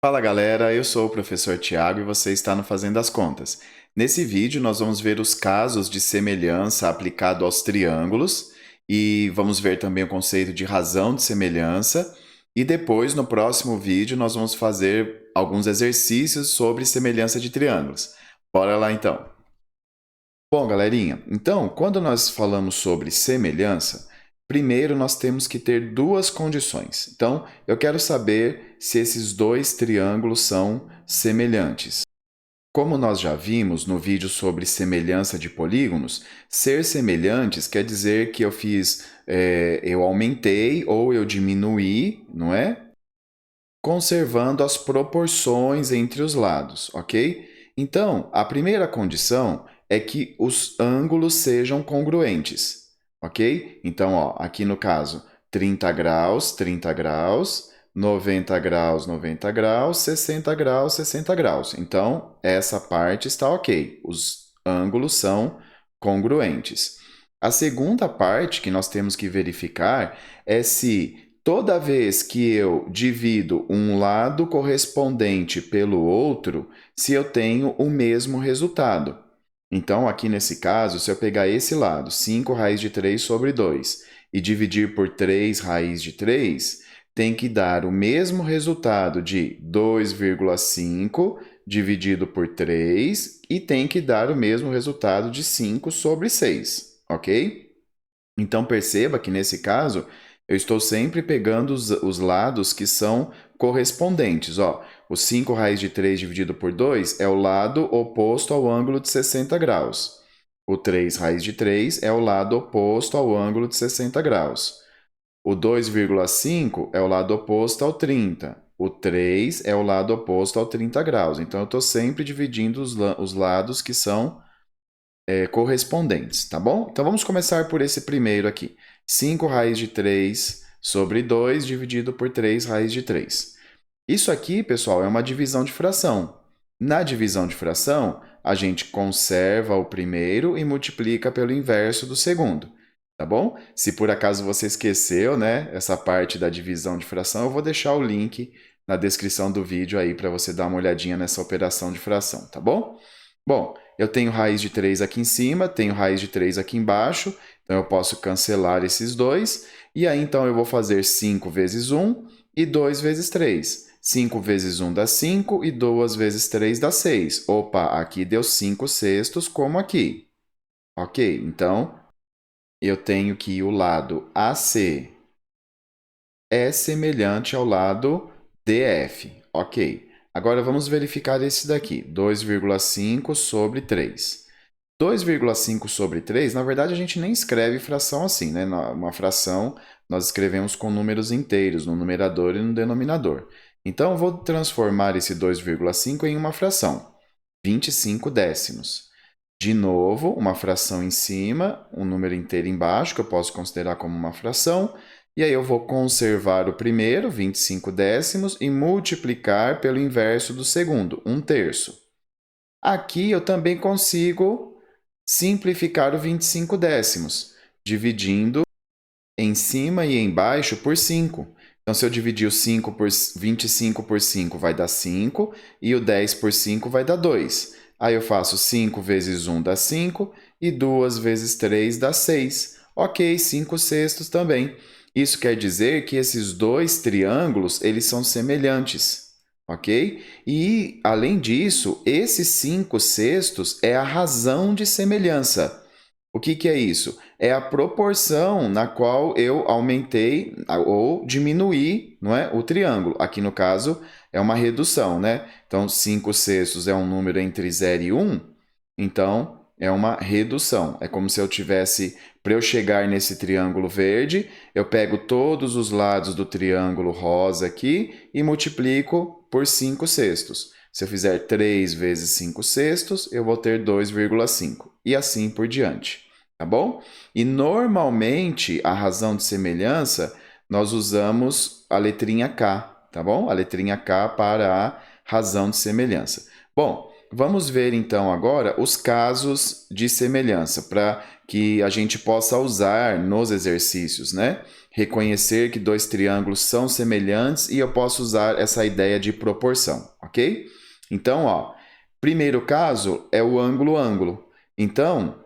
Fala galera, eu sou o professor Tiago e você está no Fazendo as Contas. Nesse vídeo nós vamos ver os casos de semelhança aplicado aos triângulos e vamos ver também o conceito de razão de semelhança e depois no próximo vídeo nós vamos fazer alguns exercícios sobre semelhança de triângulos. Bora lá então. Bom, galerinha, então, quando nós falamos sobre semelhança, primeiro nós temos que ter duas condições. Então, eu quero saber se esses dois triângulos são semelhantes. Como nós já vimos no vídeo sobre semelhança de polígonos, ser semelhantes quer dizer que eu aumentei ou eu diminuí, não é? Conservando as proporções entre os lados, ok? Então, a primeira condição é que os ângulos sejam congruentes, ok? Então, ó, aqui no caso, 30 graus, 90 graus, 90 graus, 60 graus, 60 graus. Então, essa parte está ok, os ângulos são congruentes. A segunda parte que nós temos que verificar é se toda vez que eu divido um lado correspondente pelo outro, se eu tenho o mesmo resultado. Então, aqui nesse caso, se eu pegar esse lado, 5 raiz de 3 sobre 2, e dividir por 3 raiz de 3, tem que dar o mesmo resultado de 2,5 dividido por 3 e tem que dar o mesmo resultado de 5 sobre 6, ok? Então perceba que nesse caso eu estou sempre pegando os lados que são correspondentes. Ó, o 5 raiz de 3 dividido por 2 é o lado oposto ao ângulo de 60 graus. O 3 raiz de 3 é o lado oposto ao ângulo de 60 graus. O 2,5 é o lado oposto ao 30. O 3 é o lado oposto ao 30 graus. Então eu estou sempre dividindo os lados que são correspondentes, tá bom? Então vamos começar por esse primeiro aqui. 5 raiz de 3 sobre 2 dividido por 3 raiz de 3. Isso aqui, pessoal, é uma divisão de fração. Na divisão de fração, a gente conserva o primeiro e multiplica pelo inverso do segundo, tá bom? Se por acaso você esqueceu, né, essa parte da divisão de fração, eu vou deixar o link na descrição do vídeo aí para você dar uma olhadinha nessa operação de fração, tá bom? Bom, eu tenho raiz de 3 aqui em cima, tenho raiz de 3 aqui embaixo, então eu posso cancelar esses dois, e aí então eu vou fazer 5 vezes 1 e 2 vezes 3. 5 vezes 1 dá 5 e 2 vezes 3 dá 6. Opa, aqui deu 5 sextos, como aqui. Ok, então eu tenho que o lado AC é semelhante ao lado DF. Ok. Agora vamos verificar esse daqui, 2,5 sobre 3. 2,5 sobre 3, na verdade a gente nem escreve fração assim, né? Uma fração nós escrevemos com números inteiros, no numerador e no denominador. Então eu vou transformar esse 2,5 em uma fração, 25 décimos. De novo, uma fração em cima, um número inteiro embaixo, que eu posso considerar como uma fração. E aí eu vou conservar o primeiro, 25 décimos, e multiplicar pelo inverso do segundo, 1/3. Aqui eu também consigo simplificar o 25 décimos, dividindo em cima e embaixo por 5. Então, se eu dividir o 25 por 5, vai dar 5, e o 10 por 5 vai dar 2. Aí eu faço 5 vezes 1 dá 5, e 2 vezes 3 dá 6. Ok, 5 sextos também. Isso quer dizer que esses dois triângulos, eles são semelhantes, ok? E, além disso, esses 5 sextos é a razão de semelhança. O que é isso? É a proporção na qual eu aumentei ou diminuí, não é, o triângulo. Aqui, no caso, é uma redução, né? Então, 5 sextos é um número entre 0 e 1, então é uma redução. É como se eu tivesse, para eu chegar nesse triângulo verde, eu pego todos os lados do triângulo rosa aqui e multiplico por 5 sextos. Se eu fizer 3 vezes 5 sextos, eu vou ter 2,5. E assim por diante, tá bom? E normalmente, a razão de semelhança, nós usamos a letrinha K, tá bom? A letrinha K para a razão de semelhança. Bom, vamos ver então agora os casos de semelhança, para que a gente possa usar nos exercícios, né? Reconhecer que dois triângulos são semelhantes e eu posso usar essa ideia de proporção, ok? Então, ó, primeiro caso é o ângulo-ângulo. Então,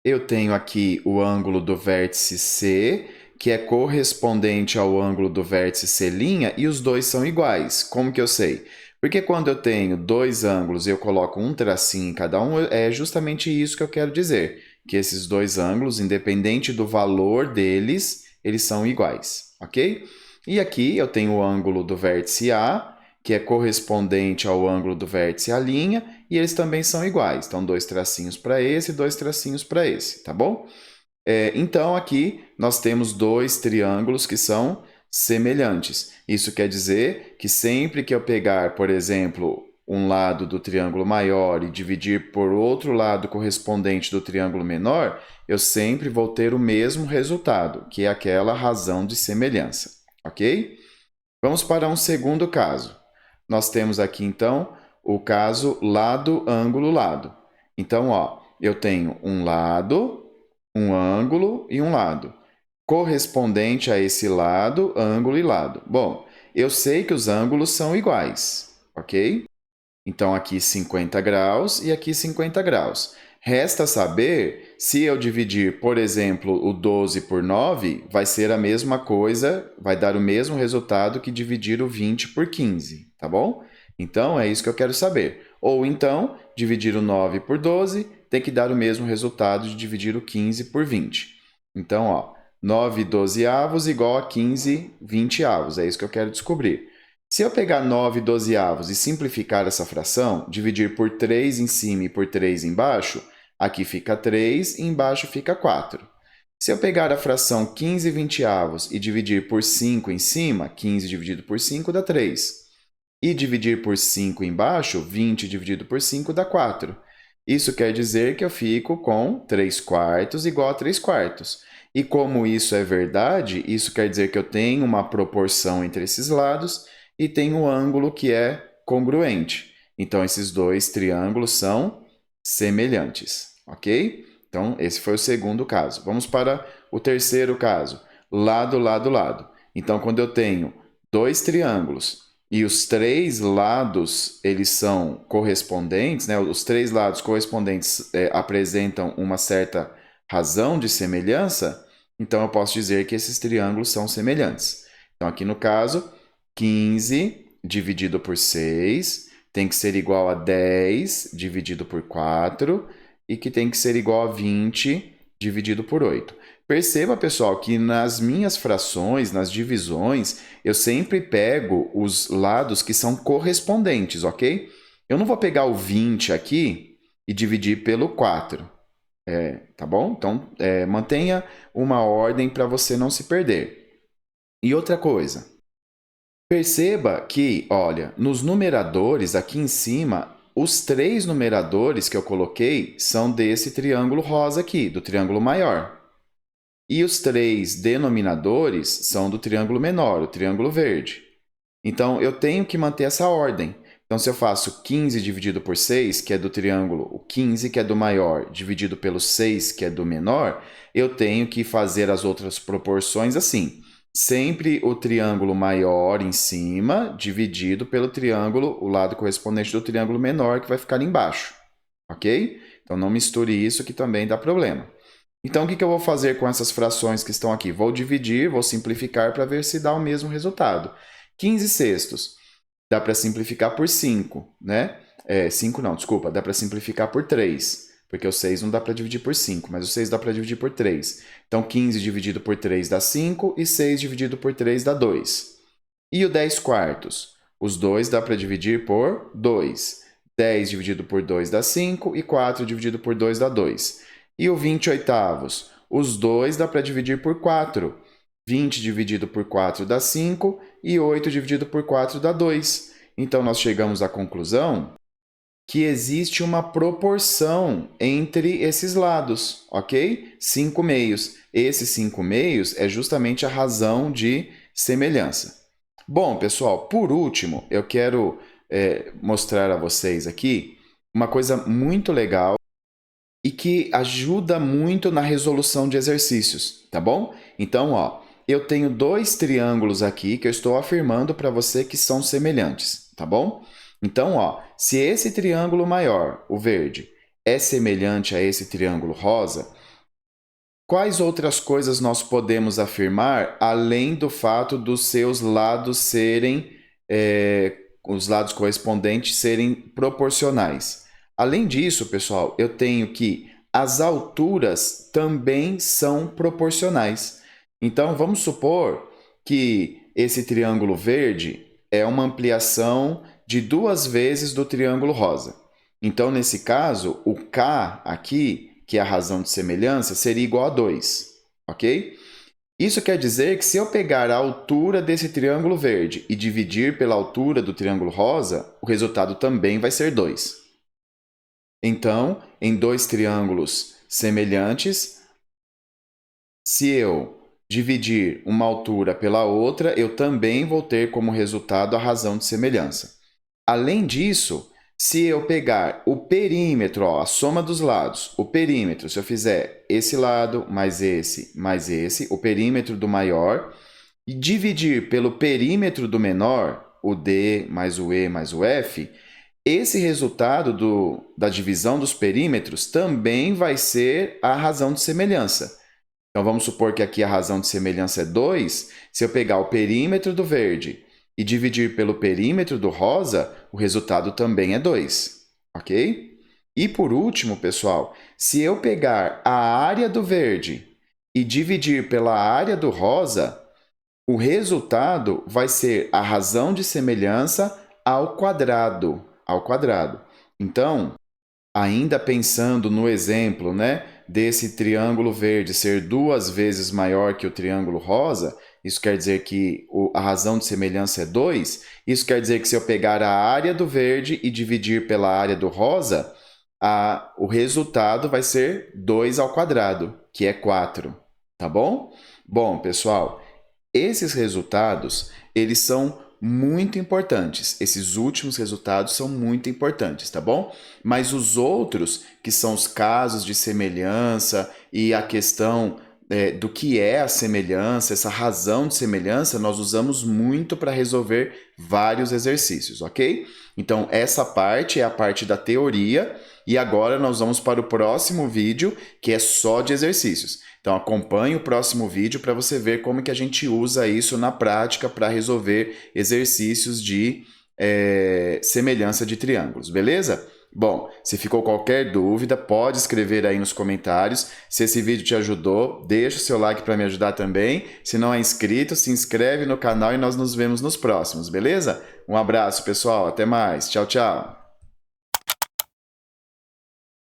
eu tenho aqui o ângulo do vértice C, que é correspondente ao ângulo do vértice C', e os dois são iguais. Como que eu sei? Porque quando eu tenho dois ângulos e eu coloco um tracinho em cada um, é justamente isso que eu quero dizer. Que esses dois ângulos, independente do valor deles, eles são iguais, ok? E aqui eu tenho o ângulo do vértice A, que é correspondente ao ângulo do vértice A', e eles também são iguais. Então, dois tracinhos para esse e dois tracinhos para esse, tá bom? Então, aqui nós temos dois triângulos que são semelhantes. Isso quer dizer que sempre que eu pegar, por exemplo, um lado do triângulo maior e dividir por outro lado correspondente do triângulo menor, eu sempre vou ter o mesmo resultado, que é aquela razão de semelhança, ok? Vamos para um segundo caso. Nós temos aqui, então, o caso lado, ângulo, lado. Então, ó, eu tenho um lado, um ângulo e um lado. Correspondente a esse lado, ângulo e lado. Bom, eu sei que os ângulos são iguais, ok? Então, aqui 50 graus e aqui 50 graus. Resta saber se eu dividir, por exemplo, o 12 por 9, vai ser a mesma coisa, vai dar o mesmo resultado que dividir o 20 por 15, tá bom? Então, é isso que eu quero saber. Ou então, dividir o 9 por 12 tem que dar o mesmo resultado de dividir o 15 por 20. Então, ó, 9 dozeavos igual a 15 vinteavos, é isso que eu quero descobrir. Se eu pegar 9 dozeavos e simplificar essa fração, dividir por 3 em cima e por 3 embaixo, aqui fica 3 e embaixo fica 4. Se eu pegar a fração 15 vinteavos e dividir por 5 em cima, 15 dividido por 5 dá 3. E dividir por 5 embaixo, 20 dividido por 5 dá 4. Isso quer dizer que eu fico com 3 quartos igual a 3 quartos. E como isso é verdade, isso quer dizer que eu tenho uma proporção entre esses lados e tenho um ângulo que é congruente. Então, esses dois triângulos são semelhantes, ok? Então, esse foi o segundo caso. Vamos para o terceiro caso, lado, lado, lado. Então, quando eu tenho dois triângulos e os três lados eles são correspondentes, né? Os três lados correspondentes apresentam uma certa razão de semelhança, então eu posso dizer que esses triângulos são semelhantes. Então, aqui no caso, 15 dividido por 6 tem que ser igual a 10 dividido por 4 e que tem que ser igual a 20 dividido por 8. Perceba, pessoal, que nas minhas frações, nas divisões, eu sempre pego os lados que são correspondentes, ok? Eu não vou pegar o 20 aqui e dividir pelo 4. Tá bom? Então, mantenha uma ordem para você não se perder. E outra coisa, perceba que, olha, nos numeradores aqui em cima, os três numeradores que eu coloquei são desse triângulo rosa aqui, do triângulo maior. E os três denominadores são do triângulo menor, o triângulo verde. Então, eu tenho que manter essa ordem. Então, se eu faço 15 dividido por 6, que é do triângulo, o 15, que é do maior, dividido pelo 6, que é do menor, eu tenho que fazer as outras proporções assim. Sempre o triângulo maior em cima, dividido pelo triângulo, o lado correspondente do triângulo menor, que vai ficar ali embaixo. Ok? Então, não misture isso, que também dá problema. Então, o que eu vou fazer com essas frações que estão aqui? Vou dividir, vou simplificar para ver se dá o mesmo resultado. 15 sextos dá para simplificar por 5, né? 5 não, desculpa, dá para simplificar por 3, porque o 6 não dá para dividir por 5, mas o 6 dá para dividir por 3. Então, 15 dividido por 3 dá 5 e 6 dividido por 3 dá 2. E o 10 quartos? Os dois dá para dividir por 2. 10 dividido por 2 dá 5 e 4 dividido por 2 dá 2. E o 20 oitavos? Os dois dá para dividir por 4. 20 dividido por 4 dá 5 e 8 dividido por 4 dá 2. Então, nós chegamos à conclusão que existe uma proporção entre esses lados, ok? 5 meios. Esses 5 meios é justamente a razão de semelhança. Bom, pessoal, por último, eu quero mostrar a vocês aqui uma coisa muito legal e que ajuda muito na resolução de exercícios, tá bom? Então, ó, eu tenho dois triângulos aqui que eu estou afirmando para você que são semelhantes, tá bom? Então, ó, se esse triângulo maior, o verde, é semelhante a esse triângulo rosa, quais outras coisas nós podemos afirmar além do fato dos seus lados serem, os lados correspondentes serem proporcionais? Além disso, pessoal, eu tenho que as alturas também são proporcionais. Então, vamos supor que esse triângulo verde é uma ampliação de 2 vezes do triângulo rosa. Então, nesse caso, o K aqui, que é a razão de semelhança, seria igual a 2, ok? Isso quer dizer que se eu pegar a altura desse triângulo verde e dividir pela altura do triângulo rosa, o resultado também vai ser 2. Então, em dois triângulos semelhantes, se eu dividir uma altura pela outra, eu também vou ter como resultado a razão de semelhança. Além disso, se eu pegar o perímetro, ó, a soma dos lados, o perímetro, se eu fizer esse lado mais esse, o perímetro do maior, e dividir pelo perímetro do menor, o D mais o E mais o F, esse resultado da divisão dos perímetros também vai ser a razão de semelhança. Então, vamos supor que aqui a razão de semelhança é 2. Se eu pegar o perímetro do verde e dividir pelo perímetro do rosa, o resultado também é 2, ok? E por último, pessoal, se eu pegar a área do verde e dividir pela área do rosa, o resultado vai ser a razão de semelhança ao quadrado. Então, ainda pensando no exemplo, né, desse triângulo verde ser 2 vezes maior que o triângulo rosa, isso quer dizer que a razão de semelhança é 2. Isso quer dizer que se eu pegar a área do verde e dividir pela área do rosa, o resultado vai ser 2 ao quadrado, que é 4. Tá bom? Bom, pessoal, esses resultados, eles são muito importantes. Esses últimos resultados são muito importantes, tá bom? Mas os outros, que são os casos de semelhança e a questão do que é a semelhança, essa razão de semelhança, nós usamos muito para resolver vários exercícios, ok? Então, essa parte é a parte da teoria e agora nós vamos para o próximo vídeo, que é só de exercícios. Então, acompanhe o próximo vídeo para você ver como que a gente usa isso na prática para resolver exercícios de semelhança de triângulos, beleza? Bom, se ficou qualquer dúvida, pode escrever aí nos comentários. Se esse vídeo te ajudou, deixa o seu like para me ajudar também. Se não é inscrito, se inscreve no canal e nós nos vemos nos próximos, beleza? Um abraço, pessoal. Até mais. Tchau, tchau.